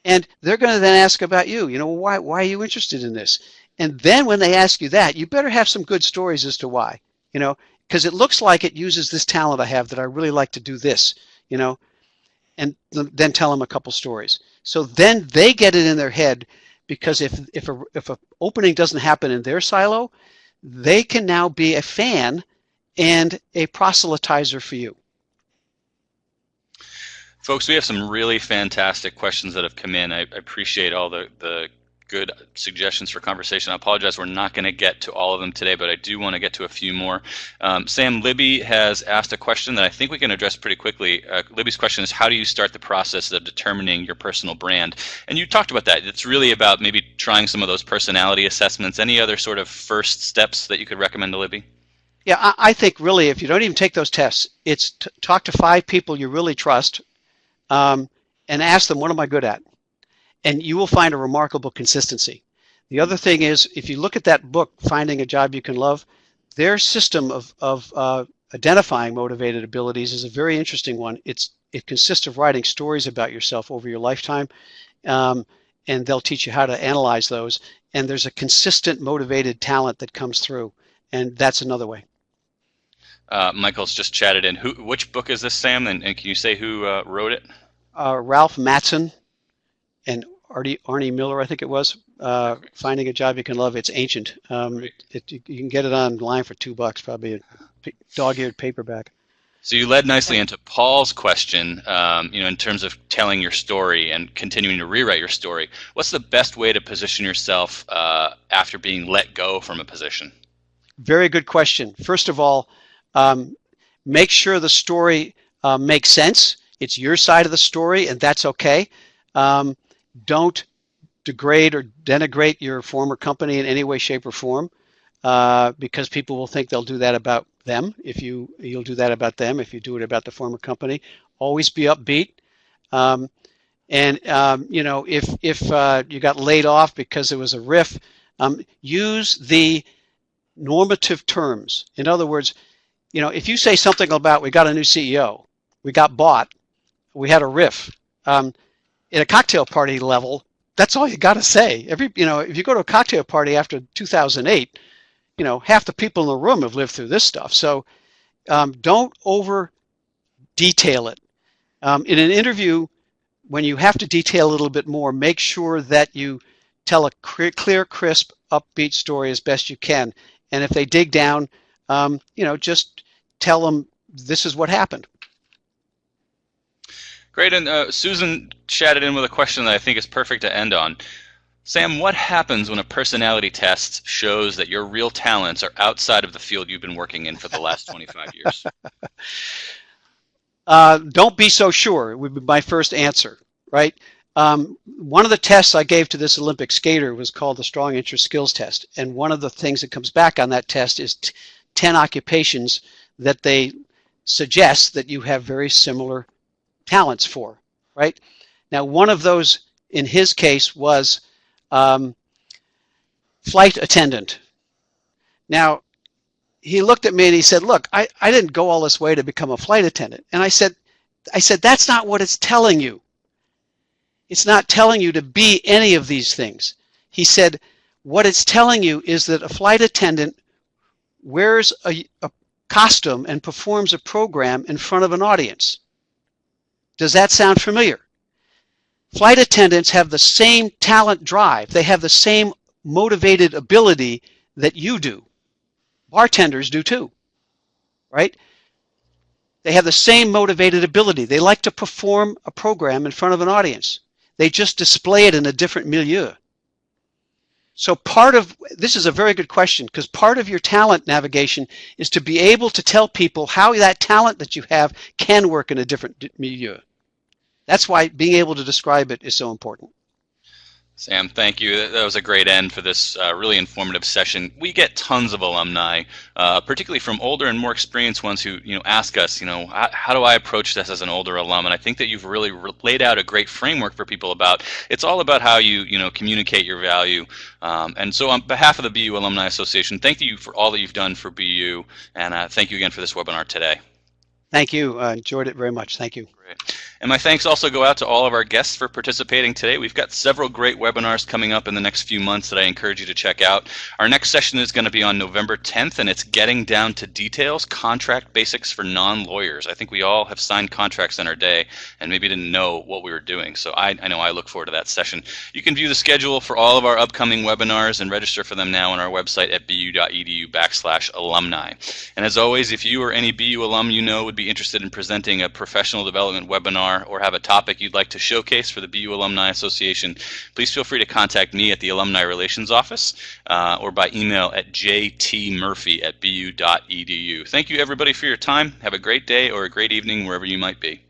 And they're going to then ask about you, why are you interested in this? And then when they ask you that, you better have some good stories as to why, because it looks like it uses this talent I have that I really like to do this, and then tell them a couple stories. So then they get it in their head because if a opening doesn't happen in their silo, they can now be a fan and a proselytizer for you. Folks, we have some really fantastic questions that have come in. I appreciate all the good suggestions for conversation. I apologize, we're not going to get to all of them today, but I do want to get to a few more. Sam, Libby has asked a question that I think we can address pretty quickly. Libby's question is, how do you start the process of determining your personal brand? And you talked about that. It's really about maybe trying some of those personality assessments. Any other sort of first steps that you could recommend to Libby? Yeah, I think really, if you don't even take those tests, it's talk to 5 people you really trust and ask them, what am I good at? And you will find a remarkable consistency. The other thing is, if you look at that book, Finding a Job You Can Love, their system of identifying motivated abilities is a very interesting one. It consists of writing stories about yourself over your lifetime, and they'll teach you how to analyze those. And there's a consistent motivated talent that comes through, and that's another way. Michael's just chatted in. Which book is this, Sam? And can you say who wrote it? Ralph Mattson and Arnie Miller, I think it was. Finding a Job You Can Love. It's ancient. You can get it online for $2, probably a dog-eared paperback. So you led nicely into Paul's question, in terms of telling your story and continuing to rewrite your story. What's the best way to position yourself after being let go from a position? Very good question. First of all, make sure the story makes sense. It's your side of the story, and that's okay. Don't degrade or denigrate your former company in any way, shape, or form, because people will think they'll do that about them. You'll do that about them if you do it about the former company. Always be upbeat. If you got laid off because it was a riff, use the normative terms. In other words, if you say something about, we got a new CEO, we got bought, we had a riff, at a cocktail party level, that's all you got to say. If you go to a cocktail party after 2008, half the people in the room have lived through this stuff. So don't over detail it. In an interview, when you have to detail a little bit more, make sure that you tell a clear, crisp, upbeat story as best you can. And if they dig down, just tell them this is what happened. Great, and Susan chatted in with a question that I think is perfect to end on. Sam, what happens when a personality test shows that your real talents are outside of the field you've been working in for the last 25 years? Don't be so sure would be my first answer, right? One of the tests I gave to this Olympic skater was called the Strong Interest Skills Test, and one of the things that comes back on that test is 10 occupations that they suggest that you have very similar talents for, right? Now, one of those in his case was flight attendant. Now, he looked at me and he said, look, I didn't go all this way to become a flight attendant. And I said, that's not what it's telling you. It's not telling you to be any of these things. He said, what it's telling you is that a flight attendant wears a costume and performs a program in front of an audience. Does that sound familiar? Flight attendants have the same talent drive. They have the same motivated ability that you do. Bartenders do too, right? They have the same motivated ability. They like to perform a program in front of an audience. They just display it in a different milieu. So this is a very good question, because part of your talent navigation is to be able to tell people how that talent that you have can work in a different milieu. That's why being able to describe it is so important. Sam, thank you. That was a great end for this really informative session. We get tons of alumni, particularly from older and more experienced ones who ask us, how do I approach this as an older alum? And I think that you've really laid out a great framework for people about. It's all about how you communicate your value. And so, on behalf of the BU Alumni Association, thank you for all that you've done for BU, and thank you again for this webinar today. Thank you. I enjoyed it very much. Thank you. Great. And my thanks also go out to all of our guests for participating today. We've got several great webinars coming up in the next few months that I encourage you to check out. Our next session is going to be on November 10th, and it's Getting Down to Details, Contract Basics for Non-Lawyers. I think we all have signed contracts in our day and maybe didn't know what we were doing. So I know I look forward to that session. You can view the schedule for all of our upcoming webinars and register for them now on our website at bu.edu/alumni. And as always, if you or any BU alum you know would be interested in presenting a professional development webinar or have a topic you'd like to showcase for the BU Alumni Association, please feel free to contact me at the Alumni Relations Office or by email at jtmurphy@bu.edu. Thank you, everybody, for your time. Have a great day or a great evening wherever you might be.